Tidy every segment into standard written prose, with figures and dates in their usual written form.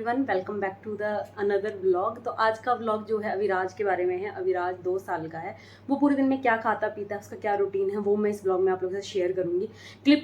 Everyone, welcome back to the another vlog. तो आज का व्लॉग जो है अविराज के बारे में है। अविराज 2 साल का है। वो पूरे दिन में क्या खाता पीता है, उसका क्या रूटीन है, वो मैं इस व्लॉग में आप लोगों के साथ शेयर करूंगी।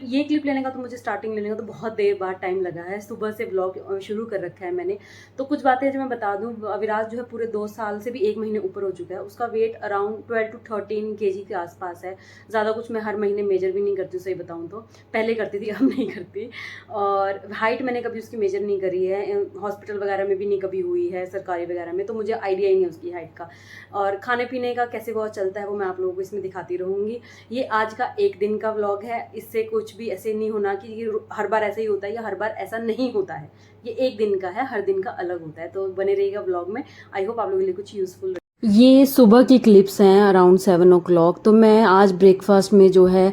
ये क्लिप लेने का तो मुझे स्टार्टिंग लेने का तो बहुत देर बाद टाइम लगा है। सुबह से व्लॉग शुरू कर रखा है मैंने। तो कुछ बातें जो मैं बता दूँ, अविराज जो है पूरे 2 साल से भी 1 महीने ऊपर हो चुका है। उसका वेट अराउंड 12 to 13 kg के आसपास है। ज़्यादा कुछ मैं हर महीने मेजर भी नहीं करती हूँ, सही बताऊँ तो। पहले करती थी, अब नहीं करती। और हाइट मैंने कभी उसकी मेजर नहीं करी है, हॉस्पिटल वगैरह में भी नहीं कभी हुई है, सरकारी वगैरह में, तो मुझे आइडिया ही नहीं उसकी हाइट का। और खाने पीने का कैसे बहुत चलता है वो मैं आप लोगों को इसमें दिखाती रहूँगी। ये आज का 1 दिन का व्लॉग है। इससे कुछ भी ऐसे नहीं होना कि ये हर बार ऐसा ही होता है या हर बार ऐसा नहीं होता है। ये 1 दिन का है, हर दिन का अलग होता है। तो बने रहिएगा व्लॉग में। आई होप आप लोगों के लिए कुछ यूजफुल। ये सुबह की क्लिप्स हैं अराउंड 7 o'clock। तो मैं आज ब्रेकफास्ट में जो है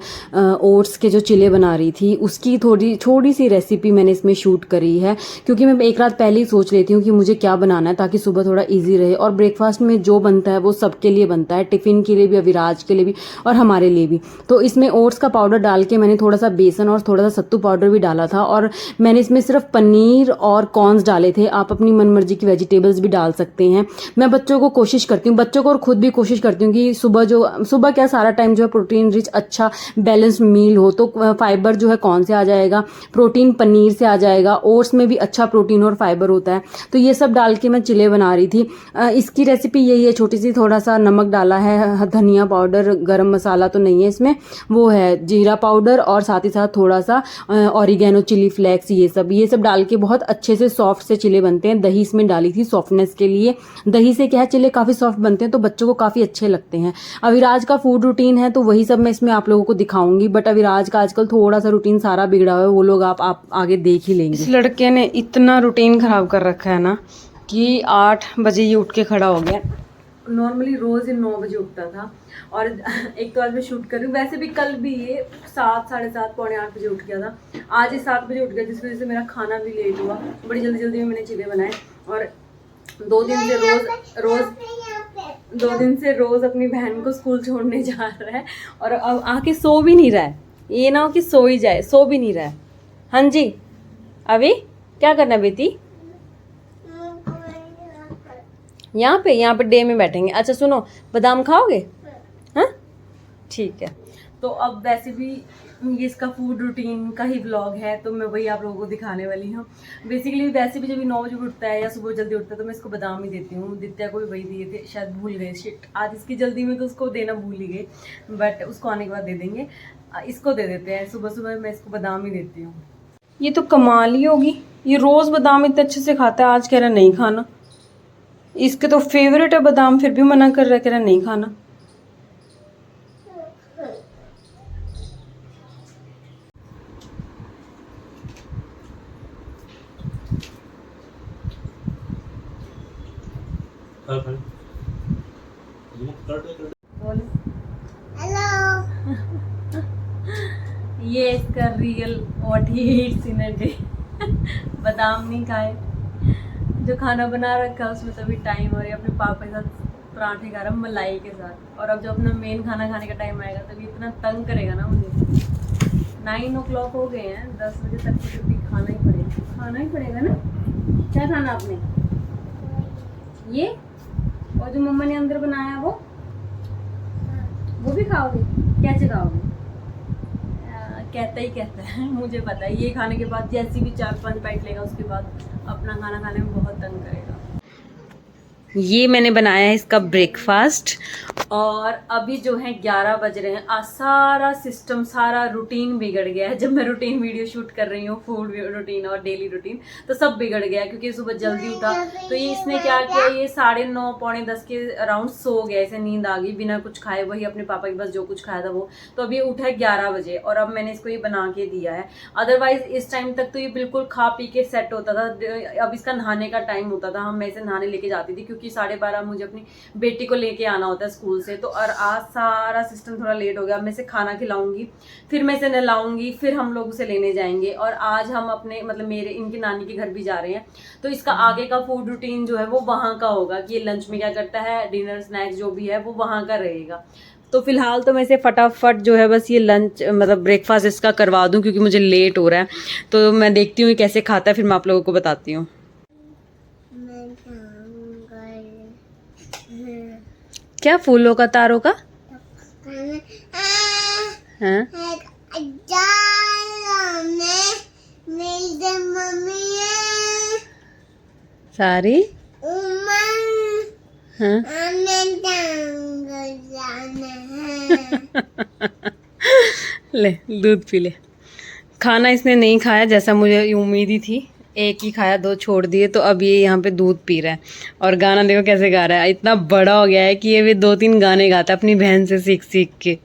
ओट्स के जो चिले बना रही थी उसकी थोड़ी सी रेसिपी मैंने इसमें शूट करी है, क्योंकि मैं एक रात पहले ही सोच लेती हूँ कि मुझे क्या बनाना है ताकि सुबह थोड़ा इजी रहे। और ब्रेकफास्ट में जो बनता है वो सबके लिए बनता है, टिफ़िन के लिए भी, अविराज के लिए भी और हमारे लिए भी। तो इसमें ओट्स का पाउडर डाल के मैंने थोड़ा सा बेसन और थोड़ा सा सत्तू पाउडर भी डाला था। और मैंने इसमें सिर्फ पनीर और कॉर्न्स डाले थे। आप अपनी मनमर्जी की वेजिटेबल्स भी डाल सकते हैं। मैं बच्चों को कोशिश करती हूँ, बच्चों को और खुद भी कोशिश करती हूँ कि सुबह क्या सारा टाइम जो है प्रोटीन रिच अच्छा बैलेंस्ड मील हो। तो फाइबर जो है कौन से आ जाएगा, प्रोटीन पनीर से आ जाएगा, ओट्स में भी अच्छा प्रोटीन और फाइबर होता है। तो ये सब डाल के मैं चिले बना रही थी। इसकी रेसिपी यही है, छोटी सी, थोड़ा सा नमक डाला है, धनिया पाउडर, गरम मसाला तो नहीं है इसमें, वो है जीरा पाउडर और साथ ही साथ थोड़ा सा ऑरिगेनो, चिली फ्लेक्स, ये सब डाल के बहुत अच्छे से सॉफ्ट से चिले बनते हैं। दही इसमें डाली थी सॉफ्टनेस के लिए। दही से क्या है, चिले काफ़ी सॉफ्ट बनते हैं तो बच्चों को काफ़ी अच्छे लगते हैं। अविराज का फूड रूटीन है तो वही सब मैं इसमें आप लोगों को दिखाऊंगी। बट अविराज का आजकल थोड़ा सा रूटीन सारा बिगड़ा हुआ है, वो लोग आप आगे देख ही लेंगे। इस लड़के ने इतना रूटीन खराब कर रखा है ना कि 8 बजे ये उठ के खड़ा हो गया। नॉर्मली रोज़ ये 9 बजे उठता था। और एक तो आज मैं शूट कर रही हूँ, वैसे भी कल भी ये 7, साढ़े 7, पौने 8 बजे उठ गया था। आज ये 7 बजे उठ गया, जिस वजह से मेरा खाना भी लेट हुआ। बड़ी जल्दी में मैंने चिले बनाए। और 2 दिन से रोज अपनी बहन को स्कूल छोड़ने जा रहा है। और अब आके सो भी नहीं रहा है। ये ना हो कि सो ही जाए, सो भी नहीं रहा है। हाँ जी, अभी क्या करना है बेटी? यहाँ पे डे में बैठेंगे। अच्छा सुनो, बादाम खाओगे? हाँ ठीक है। तो अब वैसे भी ये इसका फूड रूटीन का ही व्लॉग है, तो मैं वही आप लोगों को दिखाने वाली हूँ। बेसिकली वैसे भी जब 9 बजे उठता है या सुबह जल्दी उठता है तो मैं इसको बादाम ही देती हूँ। दित्या को भी वही दिए थे, शायद भूल गए। शिट, आज इसकी जल्दी में तो उसको देना भूल ही गए, बट उसको आने के बाद दे देंगे। इसको दे देते हैं, सुबह सुबह मैं इसको बादाम ही देती हूँ। ये तो कमाल ही होगी, ये रोज़ बादाम इतने अच्छे से खाता है, आज कह रहा नहीं खाना। इसके तो फेवरेट है बादाम, फिर भी मना कर रहा है, कह रहा नहीं खाना। हेलो। ये इसका real what he eats in a day. बादाम नहीं खाए, जो खाना बना रखा है उसमें तभी टाइम। और ये अपने पापा के साथ पराठे खा रहा, मलाई के साथ। और अब जब अपना मेन खाना खाने का टाइम आएगा तभी इतना तंग करेगा ना मुझे। 9 o'clock हो गए हैं, 10 बजे तक तो भी खाना ही पड़ेगा ना। क्या खाना आपने? ये और जो मम्मा ने अंदर बनाया वो भी खाओगे? कैसे खाओगे? कहता है मुझे पता है। ये खाने के बाद जैसी भी 4-5 बाइट लेगा उसके बाद अपना खाना खाने में बहुत तंग करेगा। ये मैंने बनाया है इसका ब्रेकफास्ट। और अभी जो है 11 बज रहे हैं। सारा सिस्टम, सारा रूटीन बिगड़ गया है। जब मैं रूटीन वीडियो शूट कर रही हूँ, फूड रूटीन और डेली रूटीन, तो सब बिगड़ गया है। क्योंकि सुबह जल्दी उठा तो ये इसने क्या किया, ये 9:30 पौने 10 के अराउंड सो गया। इसे नींद आ गई बिना कुछ खाए, वही अपने पापा के पास जो कुछ खाया था वो। तो अभी उठा है 11 बजे और अब मैंने इसको ये बना के दिया है। अदरवाइज इस टाइम तक तो ये बिल्कुल खा पी के सेट होता था। अब इसका नहाने का टाइम होता था, मैं इसे नहाने लेके जाती थी, क्योंकि 12:30 मुझे अपनी बेटी को लेके आना होता है स्कूल से। तो और आज सारा सिस्टम थोड़ा लेट हो गया। मैं इसे खाना खिलाऊंगी, फिर मैं इसे नहलाऊंगी, फिर हम लोग उसे लेने जाएंगे। और आज हम अपने इनकी नानी के घर भी जा रहे हैं। तो इसका आगे का फूड रूटीन जो है वो वहाँ का होगा कि ये लंच में क्या करता है, डिनर स्नैक्स जो भी है वो वहाँ का रहेगा। तो फिलहाल तो मैं इसे फटाफट जो है बस ये लंच ब्रेकफास्ट इसका करवा दूं, क्योंकि मुझे लेट हो रहा है। तो मैं देखती हूँ कैसे खाता है, फिर मैं आप लोगों को बताती हूँ। मैं जाऊंगा क्या फूलों का तारों का? हाँ मेरी मम्मी है सारी। हाँ मैं जाऊंगा जाना है। ले दूध पी ले। खाना इसने नहीं खाया जैसा मुझे उम्मीद ही थी, एक ही खाया, दो छोड़ दिए। तो अब ये यहाँ पे दूध पी रहा है और गाना देखो कैसे गा रहा है। इतना बड़ा हो गया है कि ये भी 2-3 गाने गाता है अपनी बहन से सीख सीख के।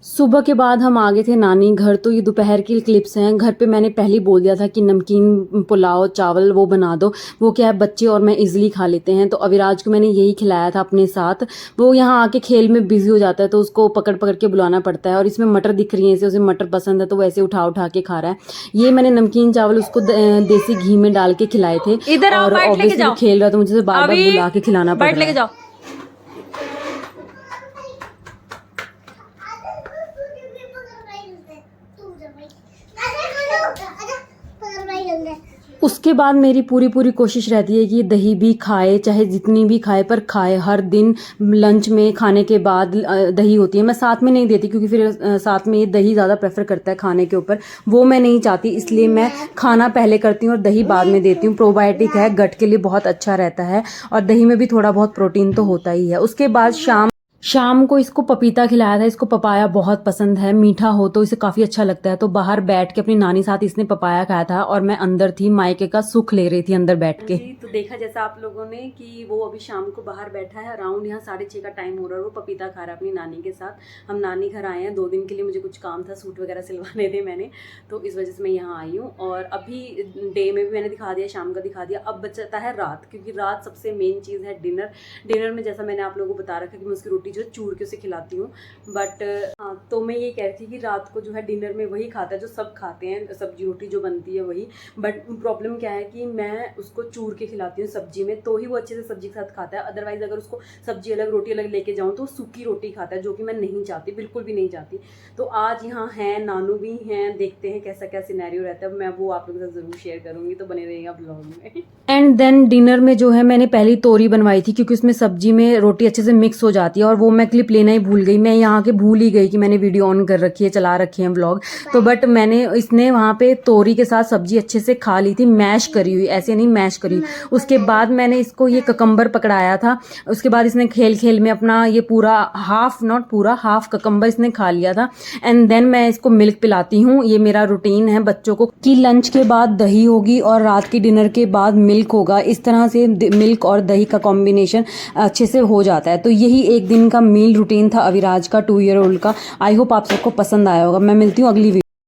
सुबह के बाद हम आ गए थे नानी घर। तो ये दोपहर की क्लिप्स हैं। घर पे मैंने पहले ही बोल दिया था कि नमकीन पुलाव चावल वो बना दो। वो क्या है, बच्चे और मैं इजीली खा लेते हैं। तो अविराज को मैंने यही खिलाया था अपने साथ। वो यहाँ आके खेल में बिजी हो जाता है तो उसको पकड़ पकड़ के बुलाना पड़ता है। और इसमें मटर दिख रही है, इसे उसे मटर पसंद है तो वैसे उठा उठा के खा रहा है। ये मैंने नमकीन चावल उसको देसी घी में डाल के खिलाए थे। इधर आओ, और ऑब्वियसली वो खेल रहा तो मुझे बार बार बुला के खिलाना पड़ रहा है। उसके बाद मेरी पूरी कोशिश रहती है कि दही भी खाए, चाहे जितनी भी खाए पर खाए। हर दिन लंच में खाने के बाद दही होती है। मैं साथ में नहीं देती क्योंकि फिर साथ में ये दही ज़्यादा प्रेफर करता है खाने के ऊपर, वो मैं नहीं चाहती। इसलिए मैं खाना पहले करती हूँ और दही बाद में देती हूँ। प्रोबायोटिक है, गट के लिए बहुत अच्छा रहता है और दही में भी थोड़ा बहुत प्रोटीन तो होता ही है। उसके बाद शाम को इसको पपीता खिलाया था। इसको पपाया बहुत पसंद है, मीठा हो तो इसे काफ़ी अच्छा लगता है। तो बाहर बैठ के अपनी नानी साथ इसने पपाया खाया था और मैं अंदर थी, मायके का सुख ले रही थी अंदर बैठ के। तो देखा जैसा आप लोगों ने कि वो अभी शाम को बाहर बैठा है। अराउंड यहाँ 6:30 का टाइम हो रहा है। वो पपीता खा रहा है अपनी नानी के साथ। हम नानी घर आए हैं 2 दिन के लिए। मुझे कुछ काम था, सूट वगैरह सिलवाने थे मैंने, तो इस वजह से मैं यहाँ आई हूँ। और अभी डे में भी मैंने दिखा दिया, शाम का दिखा दिया। अब बचता है रात, क्योंकि रात सबसे मेन चीज़ है डिनर में जैसा मैंने आप लोगों को बता रखा कि मैं उसकी रोटी जो चूर के उसे खिलाती हूँ। बट हाँ, तो मैं ये कह रही थी कि रात को जो है डिनर में वही खाता है जो सब खाते हैं, सब्जी रोटी जो बनती है वही। बट प्रॉब्लम क्या है कि मैं उसको चूर के खिलाती हूँ सब्जी में, तो ही वो अच्छे से सब्जी के साथ खाता है। अदरवाइज अगर उसको सब्जी अलग रोटी अलग लेके जाऊँ तो सूखी रोटी खाता है, जो कि मैं नहीं चाहती, बिल्कुल भी नहीं चाहती। तो आज यहाँ हैं, नानू भी हैं, देखते हैं कैसा क्या सिनेरियो रहता है। मैं वो आप लोगों के साथ ज़रूर शेयर करूँगी, तो बने रहिएगा ब्लॉग में। एंड देन डिनर में जो है मैंने पहली तोरी बनवाई थी, क्योंकि उसमें सब्जी में रोटी अच्छे से मिक्स हो जाती है। और वो मैं क्लिप लेना ही भूल गई। मैं यहाँ के भूल ही गई कि मैंने वीडियो ऑन कर रखी है, चला रखी है व्लॉग। तो बट इसने वहाँ पे तोरी के साथ सब्जी अच्छे से खा ली थी, मैश करी हुई, ऐसे नहीं मैश करी हुई। उसके बाद मैंने इसको ये ककम्बर पकड़ाया था। उसके बाद इसने खेल खेल में अपना ये पूरा हाफ ककम्बर इसने खा लिया था। एंड देन मैं इसको मिल्क पिलाती हूँ। ये मेरा रूटीन है बच्चों को कि लंच के बाद दही होगी और रात के डिनर के बाद मिल्क होगा। इस तरह से मिल्क और दही का कॉम्बिनेशन अच्छे से हो जाता है। तो यही एक दिन का मील रूटीन था अविराज का, 2 ईयर ओल्ड का। आई होप आप सबको पसंद आया होगा। मैं मिलती हूँ अगली वीडियो।